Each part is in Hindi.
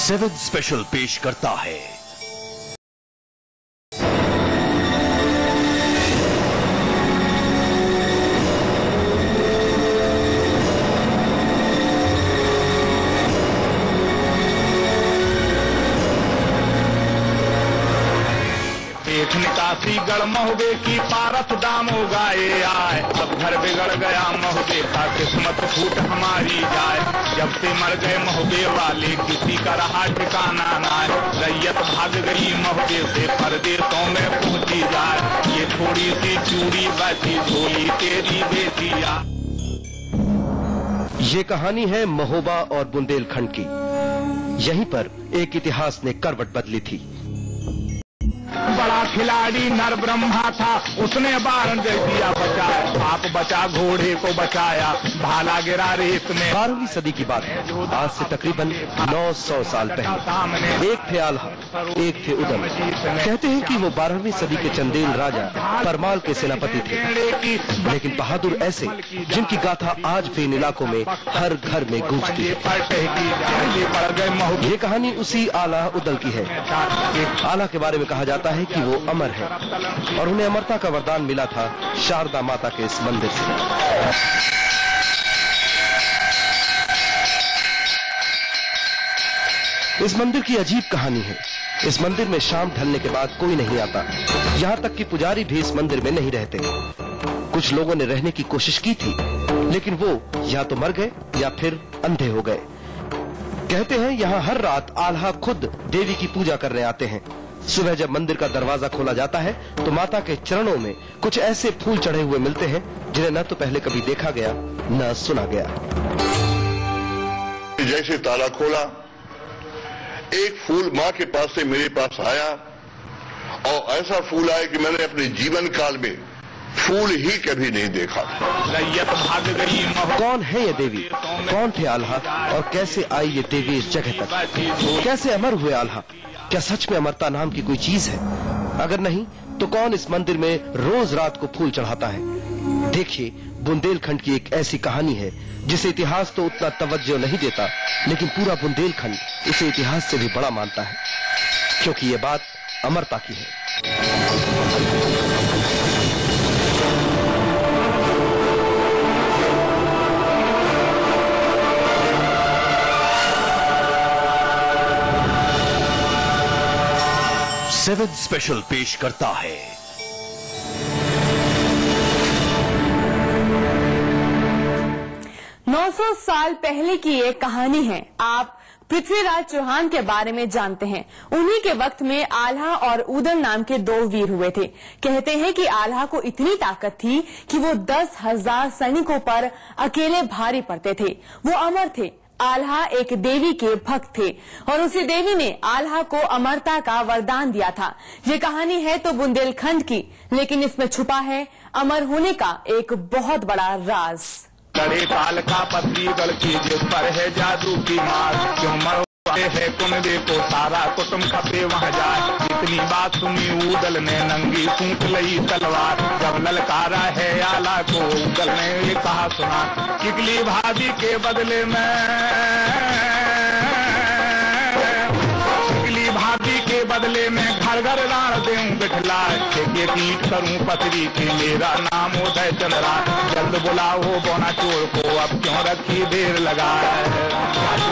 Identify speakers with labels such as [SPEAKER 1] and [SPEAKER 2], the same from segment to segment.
[SPEAKER 1] 7 स्पेशल पेश करता है
[SPEAKER 2] निकासी गढ़ महुबे की पारस दाम हो गाए आए, अब घर बिगड़ गया महुबे का किस्मत फूट हमारी जाए। जब से मर गए महुबे वाले किसी का रहा ठिकाना ना, रैयत भाग गई महुबे से परदेशों में पहुंची जाए। ये थोड़ी सी चूड़ी बची झोली तेरी बेटिया।
[SPEAKER 3] ये कहानी है महोबा और बुंदेलखंड की। यहीं पर एक इतिहास ने करवट बदली थी।
[SPEAKER 2] बड़ा खिलाड़ी नर ब्रह्मा था, उसने बारण दे दिया बचाया। आप बचा घोड़े को बचाया, भाला गिरा रेत में।
[SPEAKER 3] 12वीं सदी की बात है, आज से तकरीबन 900 साल पहले। एक थे आल्हा, एक थे उदल। कहते हैं कि वो 12वीं सदी के चंदेल राजा परमाल के सेनापति थे, लेकिन बहादुर ऐसे जिनकी गाथा आज भी इन इलाकों में हर घर में गूंजती है। ये कहानी उसी आल्हा उदल की है। आल्हा के बारे में कहा जाता है कि वो अमर है और उन्हें अमरता का वरदान मिला था शारदा माता के इस मंदिर से। इस मंदिर की अजीब कहानी है। इस मंदिर में शाम ढलने के बाद कोई नहीं आता, यहाँ तक कि पुजारी भी इस मंदिर में नहीं रहते। कुछ लोगों ने रहने की कोशिश की थी, लेकिन वो या तो मर गए या फिर अंधे हो गए। कहते हैं यहाँ हर रात आल्हा खुद देवी की पूजा करने आते हैं। सुबह जब मंदिर का दरवाजा खोला जाता है तो माता के चरणों में कुछ ऐसे फूल चढ़े हुए मिलते हैं जिन्हें न तो पहले कभी देखा गया न सुना गया।
[SPEAKER 4] जैसे ताला खोला, एक फूल माँ के पास से मेरे पास आया और ऐसा फूल आया कि मैंने अपने जीवन काल में फूल ही कभी नहीं देखा।
[SPEAKER 3] कौन है ये देवी? कौन थे आल्हा और कैसे आई ये देवी इस जगह तक? कैसे अमर हुए आल्हा? क्या सच में अमरता नाम की कोई चीज है? अगर नहीं तो कौन इस मंदिर में रोज रात को फूल चढ़ाता है? देखिए, बुंदेलखंड की एक ऐसी कहानी है जिसे इतिहास तो उतना तवज्जो नहीं देता, लेकिन पूरा बुंदेलखंड उसे इतिहास से भी बड़ा मानता है, क्योंकि ये बात अमरता की है।
[SPEAKER 1] सेवन स्पेशल पेश करता है
[SPEAKER 5] 900 साल पहले की एक कहानी है। आप पृथ्वीराज चौहान के बारे में जानते हैं। उन्हीं के वक्त में आल्हा और उदल नाम के 2 वीर हुए थे। कहते हैं कि आल्हा को इतनी ताकत थी कि वो 10,000 सैनिकों पर अकेले भारी पड़ते थे। वो अमर थे। आल्हा एक देवी के भक्त थे और उसी देवी ने आल्हा को अमरता का वरदान दिया था। ये कहानी है तो बुंदेलखंड की, लेकिन इसमें छुपा है अमर होने का एक बहुत बड़ा राज।
[SPEAKER 2] करे काल का पति गढ़ की जिस पर है जादू की मार, क्यों मरो है कुनबे को सारा कुटुम खपे वहाँ जाए। इतनी बात सुनी उदल ने नंगी सूंघ लई तलवार, जब ललकारा है आला को उदल ने ये कहा सुना, किगली भाभी के बदले में, किगली भाभी के बदले में घर घर राण देऊं बिठला, के पीठ करूं पथरी की मेरा नाम उदय चंद्रा, जल्द बुलाओ बोना चोर को अब क्यों रखी देर लगा।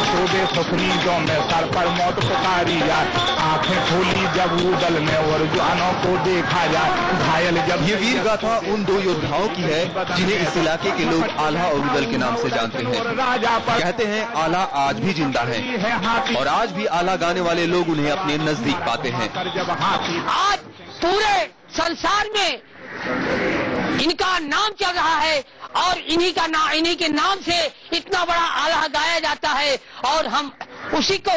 [SPEAKER 2] शोभे सुखनी जो में सर पर मौत पुकारी जाए, आंखें खोली जब उदल ने और जानों को देखा जाए घायल जब।
[SPEAKER 6] ये वीर गाथा उन 2 योद्धाओं की है जिन्हें इस इलाके के लोग आल्हा और उदल के नाम से जानते हैं। कहते हैं आल्हा आज भी जिंदा है और आज भी आल्हा गाने वाले लोग उन्हें अपने नजदीक पाते हैं।
[SPEAKER 7] आज पूरे संसार में इनका नाम चल रहा है और इन्हीं के नाम से इतना बड़ा आल्हा गाया जाता है और हम उसी को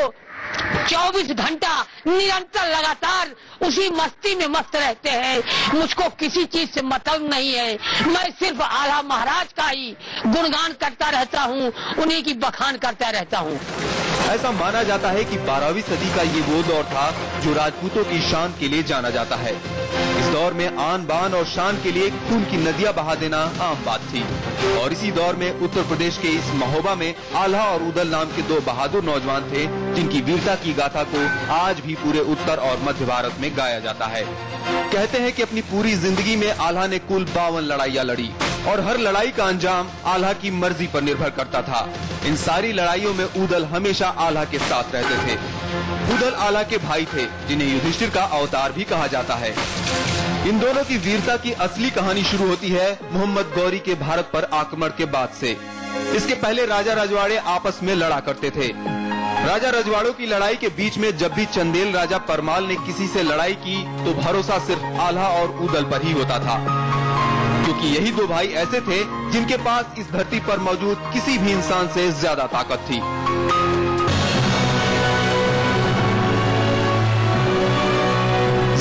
[SPEAKER 7] 24 घंटा निरंतर लगातार उसी मस्ती में मस्त रहते हैं। मुझको किसी चीज से मतलब नहीं है, मैं सिर्फ आल्हा महाराज का ही गुणगान करता रहता हूँ, उन्हीं की बखान करता रहता हूँ।
[SPEAKER 6] ऐसा माना जाता है कि 12वीं सदी का ये वो दौर था जो राजपूतों की शान के लिए जाना जाता है। इस दौर में आन बान और शान के लिए खून की नदियां बहा देना आम बात थी। और इसी दौर में उत्तर प्रदेश के इस महोबा में आल्हा और उदल नाम के दो बहादुर नौजवान थे, जिनकी वीरता की गाथा को आज भी पूरे उत्तर और मध्य भारत में गाया जाता है। कहते हैं कि अपनी पूरी जिंदगी में आल्हा ने कुल 52 लड़ाइयाँ लड़ी और हर लड़ाई का अंजाम आल्हा की मर्जी पर निर्भर करता था। इन सारी लड़ाइयों में उदल हमेशा आल्हा के साथ रहते थे। उदल आल्हा के भाई थे, जिन्हें युधिष्ठिर का अवतार भी कहा जाता है। इन दोनों की वीरता की असली कहानी शुरू होती है मोहम्मद गौरी के भारत पर आक्रमण के बाद से। इसके पहले राजा रजवाड़े आपस में लड़ा करते थे। राजा रजवाड़ों की लड़ाई के बीच में जब भी चंदेल राजा परमाल ने किसी से लड़ाई की तो भरोसा सिर्फ आल्हा और उदल पर ही होता था, क्योंकि यही दो भाई ऐसे थे जिनके पास इस धरती पर मौजूद किसी भी इंसान से ज्यादा ताकत थी।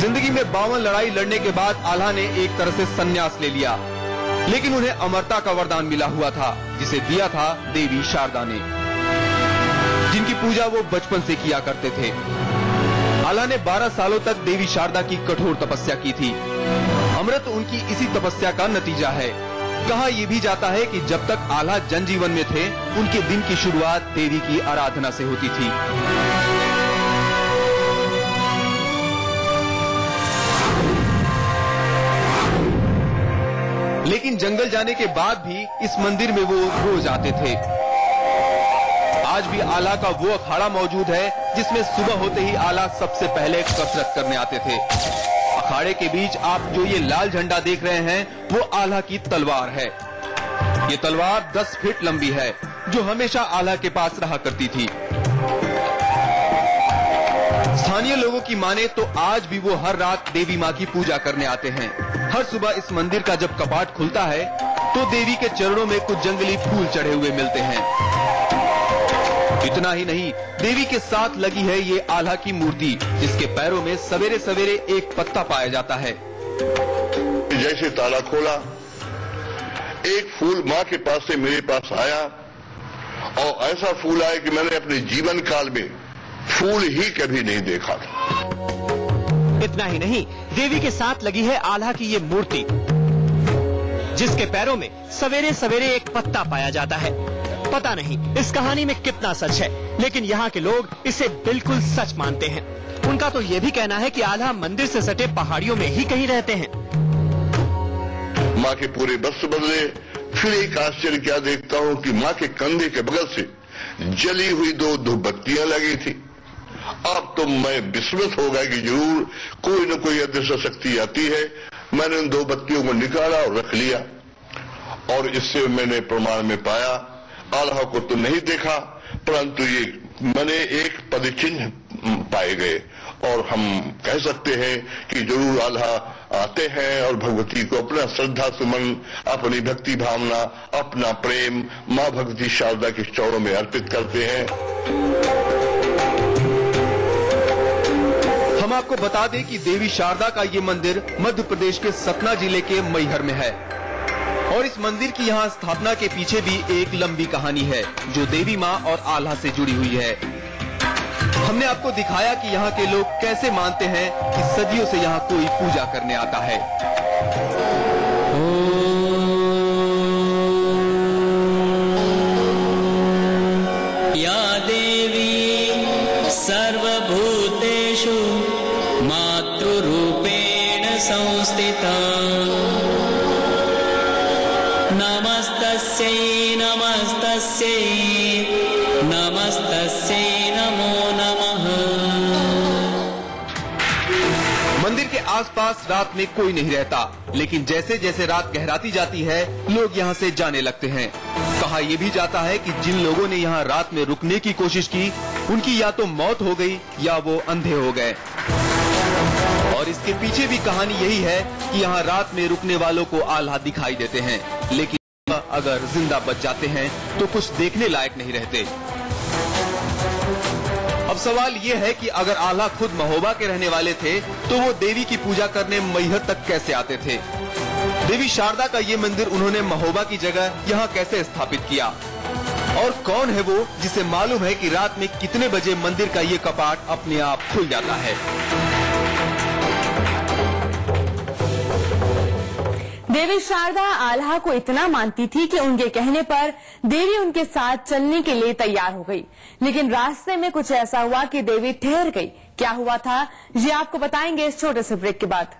[SPEAKER 6] जिंदगी में 52 लड़ाई लड़ने के बाद आल्हा ने एक तरह से संन्यास ले लिया, लेकिन उन्हें अमरता का वरदान मिला हुआ था, जिसे दिया था देवी शारदा ने, जिनकी पूजा वो बचपन से किया करते थे। आल्हा ने 12 सालों तक देवी शारदा की कठोर तपस्या की थी। अमृत उनकी इसी तपस्या का नतीजा है। कहा यह भी जाता है कि जब तक आल्हा जनजीवन में थे, उनके दिन की शुरुआत देवी की आराधना से होती थी। लेकिन जंगल जाने के बाद भी इस मंदिर में वो रोज आते थे। आज भी आल्हा का वो अखाड़ा मौजूद है जिसमें सुबह होते ही आल्हा सबसे पहले कसरत करने आते थे। अखाड़े के बीच आप जो ये लाल झंडा देख रहे हैं वो आल्हा की तलवार है। ये तलवार 10 फीट लंबी है, जो हमेशा आल्हा के पास रहा करती थी। स्थानीय लोगों की माने तो आज भी वो हर रात देवी माँ की पूजा करने आते हैं। हर सुबह इस मंदिर का जब कपाट खुलता है तो देवी के चरणों में कुछ जंगली फूल चढ़े हुए मिलते हैं। इतना ही नहीं, देवी के साथ लगी है ये आल्हा की मूर्ति, जिसके पैरों में सवेरे सवेरे एक पत्ता पाया जाता है।
[SPEAKER 4] जैसे ताला खोला, एक फूल माँ के पास से मेरे पास आया, और ऐसा फूल आया कि मैंने अपने जीवन काल में फूल ही कभी नहीं देखा था।
[SPEAKER 8] इतना ही नहीं, देवी के साथ लगी है आल्हा की ये मूर्ति, जिसके पैरों में सवेरे सवेरे एक पत्ता पाया जाता है। पता नहीं इस कहानी में कितना सच है, लेकिन यहाँ के लोग इसे बिल्कुल सच मानते हैं। उनका तो ये भी कहना है कि आल्हा मंदिर से सटे पहाड़ियों में ही कहीं रहते हैं।
[SPEAKER 4] माँ के पूरे वस्त्र बदले, फिर एक आश्चर्य क्या देखता हूँ कि माँ के कंधे के बगल से जली हुई दो धूपबत्तियां लगी थी। अब तो मैं विस्मित हो गया कि जरूर कोई न कोई अदृश्य शक्ति आती है। मैंने उन दो बत्तियों को निकाला और रख लिया, और इससे मैंने प्रमाण में पाया आल्हा को तो नहीं देखा, परंतु ये मैंने एक पदचिन्ह पाए गए, और हम कह सकते हैं कि जरूर आल्हा आते हैं और भगवती को अपना श्रद्धा सुमन, अपनी भक्ति भावना, अपना प्रेम माँ भगवती शारदा के चरणों में अर्पित करते हैं।
[SPEAKER 6] हम आपको बता दें कि देवी शारदा का ये मंदिर मध्य प्रदेश के सतना जिले के मैहर में है, और इस मंदिर की यहाँ स्थापना के पीछे भी एक लंबी कहानी है जो देवी माँ और आल्हा से जुड़ी हुई है। हमने आपको दिखाया कि यहाँ के लोग कैसे मानते हैं कि सदियों से यहाँ कोई पूजा करने आता है।
[SPEAKER 9] या देवी सर्वभूतेषु मातृरूपेण संस्थिता, नमस्तस्यै नमस्तस्यै नमस्तस्यै नमो नमः।
[SPEAKER 6] मंदिर के आसपास रात में कोई नहीं रहता, लेकिन जैसे जैसे रात गहराती जाती है लोग यहाँ से जाने लगते हैं। कहा यह भी जाता है कि जिन लोगों ने यहाँ रात में रुकने की कोशिश की, उनकी या तो मौत हो गई या वो अंधे हो गए। और इसके पीछे भी कहानी यही है कि यहाँ रात में रुकने वालों को आल्हा दिखाई देते हैं, लेकिन अगर जिंदा बच जाते हैं तो कुछ देखने लायक नहीं रहते। अब सवाल ये है कि अगर आल्हा खुद महोबा के रहने वाले थे तो वो देवी की पूजा करने मैहर तक कैसे आते थे? देवी शारदा का ये मंदिर उन्होंने महोबा की जगह यहाँ कैसे स्थापित किया? और कौन है वो जिसे मालूम है कि रात में कितने बजे मंदिर का ये कपाट अपने आप खुल जाता है।
[SPEAKER 5] देवी शारदा आल्हा को इतना मानती थी कि उनके कहने पर देवी उनके साथ चलने के लिए तैयार हो गई। लेकिन रास्ते में कुछ ऐसा हुआ कि देवी ठहर गई। क्या हुआ था ये आपको बताएंगे इस छोटे से ब्रेक के बाद।